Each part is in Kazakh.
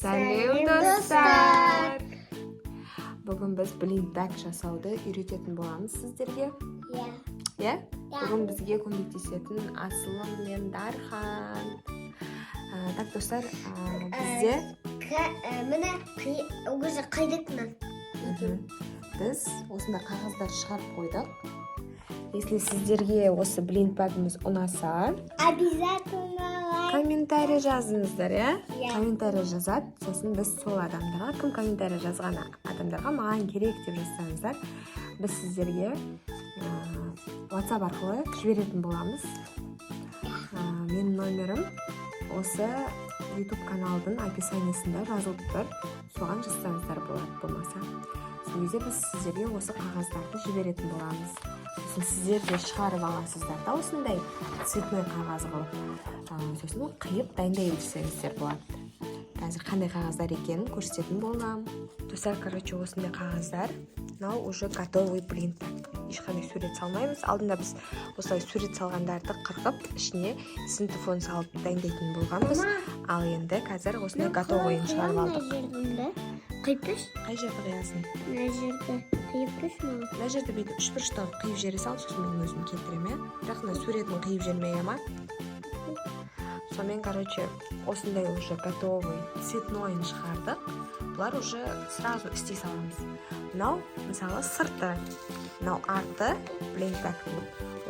Сәлем достар! Бүгін біз блинтбаг жасауды үйрететін боламыз сіздерге. Иә? Бүгін бізге көмектесетін Асылым мен Дархан. Так, достар, бізде міне уже қайдық мына. Біз осында қағаздар шығарып қойдық. Если сіздерге осы блинтбагымыз ұнаса, Обязательно комментарий жазыңыздар, иә? Иә. Комментарий жазады, сосын біз сол адамдарға, кім комментарий жазған адамдарға маған керек деп жазсаңыздар, біз сіздерге WhatsApp арқылы жіберетін боламыз. Менің номерім осы YouTube каналдың описаниясында жазылып тұр. Соған жазсаңыздар болады болмаса. Сол кезде біз сіздерге осы қағаздарды жіберетін боламыз. Сосын сіздер де шығарып аласыздар да осындай цветной қағаз қылып. Сосын қиып дайындай берсеңіздер болады. Қазір қандай қағаздар екенін көрсететін боламын. Достар, короче, осындай қағаздар. Мынау уже готовый блинтбаг. Ешқандай сурет салмаймыз. Алдында біз осылай сурет салғандарды қырқып, ішіне синтефон салып дайындайтын болғанбыз. Ал енді қазір осындай готовыйын шығарып алдық. Қиып Қай жерді қиясың? мына жерді қиып мына. Мына жерді бүйтіп үшбұрыштан қиып жібере сал, сосын мен өзім келтірем, иә? Бірақ мына суретін қиып жібермей ма? Сонымен, короче, осындай уже готовый цветнойын шығардық. Бұлар уже сразу істей саламыз. Мынау, мысалы, сырты. Мынау арты блинтбагтың.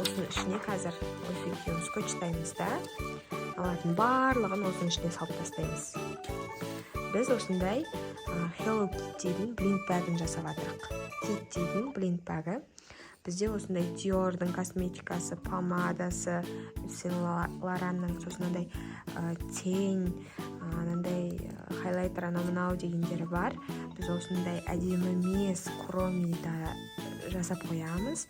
Осының ішіне қазір осы екеуін скотчтаймыз да. Алатын барлығын осының ішіне салып тастаймыз. Біз осындай Hello Kitty'дің блинтбагын жасап жатырық. Kitty'дің блинтбагы. Бізде осындай Dior'дың косметикасы, помадасы, Лоранның сосын андай тень, анандай хайлайтер мынау дегендері бар. Біз осындай әдемі емес хромида жасап қоямыз.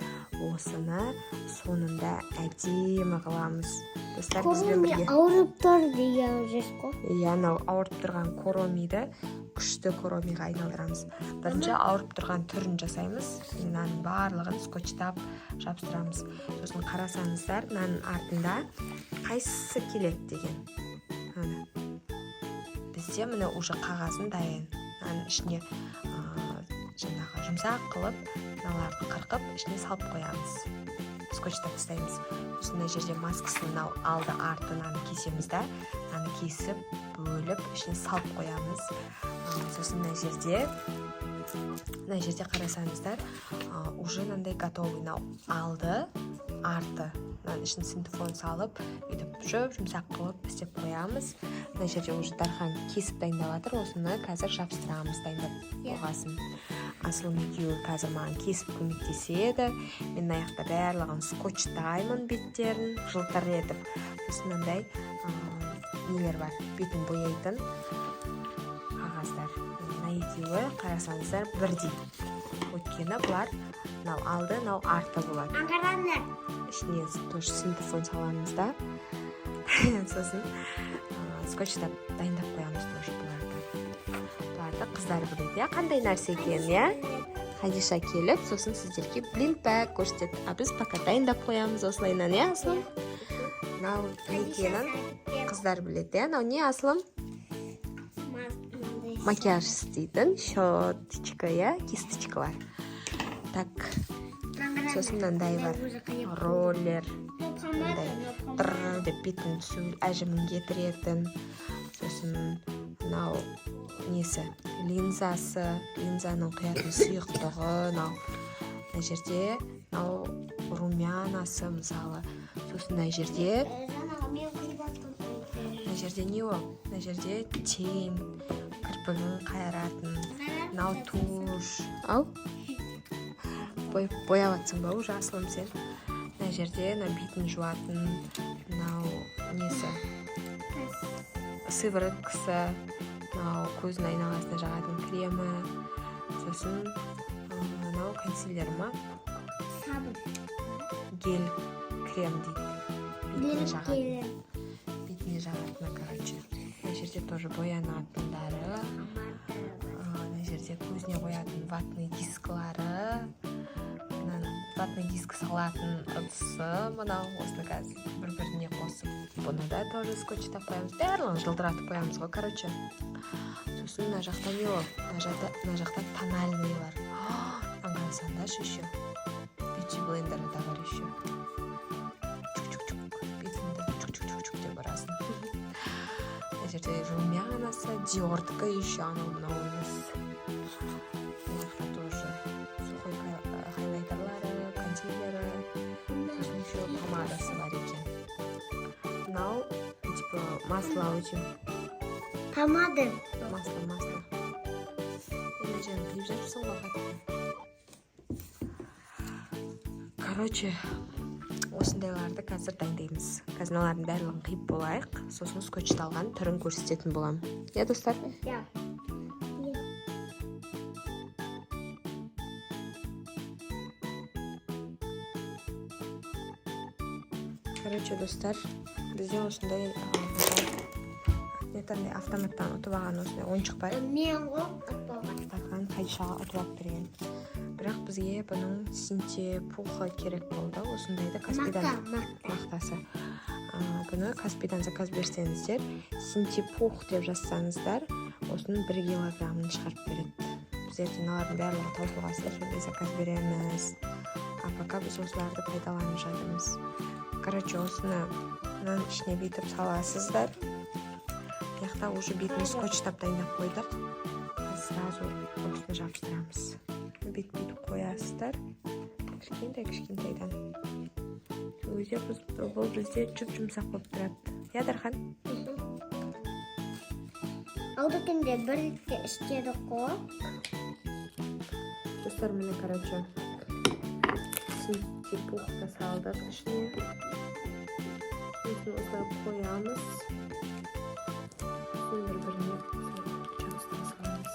Осыны соңында әдемі қыламыз. Достар, бізбен бірге. Ауырып тұр деген жес қой. Иә, анау ауырып тұрған хромиді күшті хромиға айналдырамыз. Бірінші ауырып тұрған түрін жасаймыз. Мынаның барлығын скотчтап жабыстырамыз. Сосын қарасаңыздар, мынаның артында қайсысы келеді деген. Бізде міне уже қағазын дайын. Мынаның ішіне жаңағы жұмсақ қылып, мыналарды қырқып, ішіне салып қоямыз. Скотчтап тастаймыз. Осындай жерде маскасын мынау алды артынан кесеміз да, мынаны кесіп, бөліп, ішіне салып қоямыз. Сосын мына жерде қарасаңыздар, уже мынандай готовый мынау алды, арты. Мынаның ішін синтефон салып, өйтіп жұмсақ қылып істеп қоямыз. Мына жерде уже Дархан кесіп дайындап жатыр, осыны қазір жабыстырамыз дайындап болғасын. Асылым екеуі қазір маған кесіп көмектеседі. Мен аяқта барлығын скотчтаймын беттерін, жылтыр етіп. Сосын мынандай нелер бар, бетін бояйтын қағаздар. Мына екеуі қарасаңыздар бірдей. Өйткені бұлар мынау алды, мынау арты болады. Аңғарандар. Ішіне тоже синтефон саламыз да. Сосын скотчтап дайындап қоямыз тоже бұларды. Бұларды қыздар біледі, иә? Қандай нәрсе екен, иә? Хадиша келіп, сосын сіздерге блинтбаг көрсетеді. А біз пока дайындап қоямыз осылайынан, иә, Асылым? Мынау не екенін қыздар біледі, иә? Мынау не, Асылым? Макияж істейтін щеточка, иә? Кисточкалар. Так, сосын мынандай бар. Роллер. Мындай деп бетін әжімін кетіретін. Сосын мынау несі? Линзасы. Линзаның құятын сұйықтығы. Мына жерде мынау румянасы мысалы. Сосын мына жерде не ол? Мына жерде тень, кірпігін қайратын. Мынау туш. Ау? Бояп атсың ба, уже Асылым сен? Мына жерде бетін жуатын, мынау несі? Сывороткасы, мынау көздің айналасына жағатын кремі. Сосын мынау консилер ма? Сабыр. Гель крем дейді. Бетіне жағатыны, короче. Мына жерде тоже боянатындары. Мына жерде көзіне қоятын ватный дискалары. ватный диск салатын ыдысы мынау осыны қазір бір-біріне қосып бұны да тоже скотчтап қоямыз, барлығын жылтыратып қоямыз ғой. Короче, сосын мына жақта не ол, мына жақта тональный бар. Аңғарсаңдаршы еще бьюти блендері да бар еще. Чук-чук-чук, бетіңді чук-чук-чук деп ұрасың. Мына жерде румянасы, диордікі еще анау мынау емес. Мына жақта тоже сухой хайлайтерлары, консилері, сосын еще помадасы бар екен. Мынау типа масло очень. Помады. Масло. Енді жаңа қиып жүрсің ғой қатты. Короче, осындайларды қазір дайындаймыз. Қазір мыналардың барлығын қиып болайық, сосын скотчталған түрін көрсететін боламын. Иә, достар? Иә. Короче, достар, бізде осындай автоматтан ұтып алған осындай ойыншық бар. Мен ол атпаған. Стакан қайшаға ұтып алып берген. Бірақ бізге бұның синтепухы керек болды. Осындайды Каспидан мақтасы. Бұны Каспидан заказ берсеңіздер, синтепух деп жазсаңыздар, осының 1 килограммын шығарып береді. Біз ертең барлығы таусылғасыздар, сондай заказ береміз. А пока біз осыларды пайдаланып жатырмыз. Короче, осыны мынаның ішіне бүйтіп саласыздар. Яқта уже бетін скотчтап дайындап қойдық. Сразу осыны жабыстырамыз. Бүйтіп қоясыздар. Кішкентайдан. Бұл бізде жұп-жұмсақ болып тұрады. Я, Дархан? Алдыкінде бір ретке іштеді қой. Достар, міне, короче, синтепухты салдық ішіне. Осыны осылай қоямыз. Бір-біріне жабыстыра саламыз.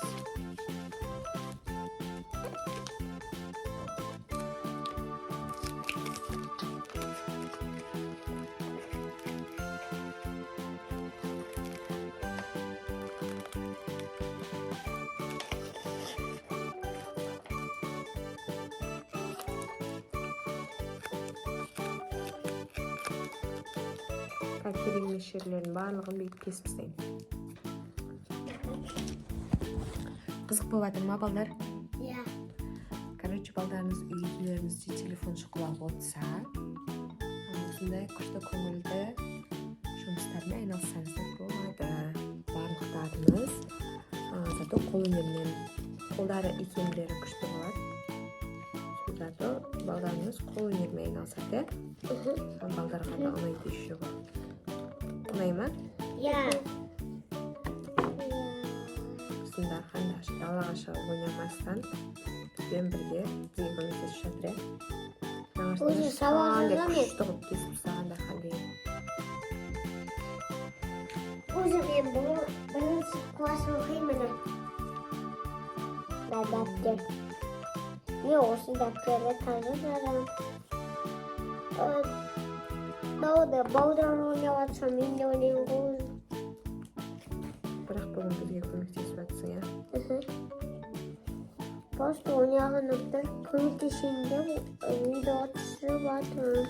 Керек емес жерлерін барлығын бүйтіп кесіп тастаймын. Қызық болып жатыр ма, балдар? Иә. Короче, балдарыңыз үйлеріңізде телефон шұқылап отырса, осындай күшті көңілді жұмыстармен айналыссаңыздар болады. Барлықтарыңыз зато қолөнермен қолдары икемдері күшті болады. Зато балдарыңыз қолөнермен айналысады. Балдарға да ұнайды еще бар. Ұнай ма? Иә. Дархан да далаға шығып ойнамастан бізбен бірге бізге көмектесіп жатыр. Өзі сабағында ме? Күшті қылып кесіп тастаған Дархан деген. Өзі мен бұл бірінші класс оқимын. Дәптер. Мен осы дәптерді таза жарам. Балдар ойнап жатса мен де ойнаймын ғой. Бірақ бүгін бізге көмектесіп жатсың, иә? Просто ойнағанымда көмектесейін деп видео түсіріп жатырмын.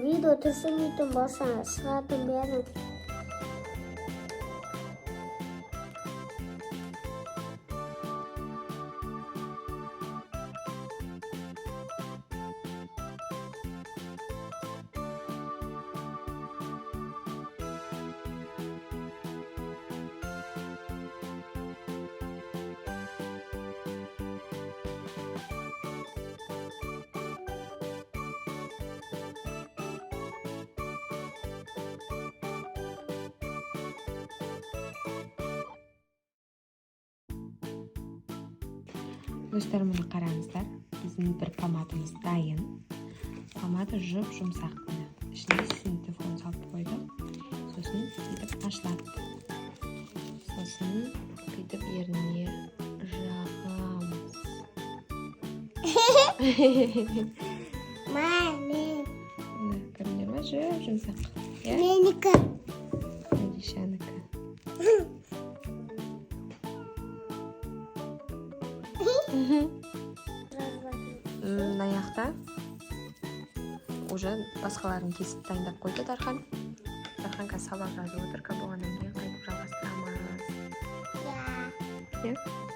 Видео түсірмейтін болса шығатын берем. Достар, мұны қараңыздар. Біздің бір помадымыз дайын. Помада жұп-жұмсақ. Ішіне синтепух салып қойдық. Сосын бүйтіп ашылады. Сосын бүйтіп ерніне жағамыз. Мен. Көрінер ма? Жұп-жұмсақ. Менікі. Надишанікі. Biraz bakayım. Мына жақта уже басқаларын кесіп дайындап қойды Дархан. Дархан қазір сабақ жазып отыр. Болғаннан кейін қайтып жалғастырамыз. Ya. Иә?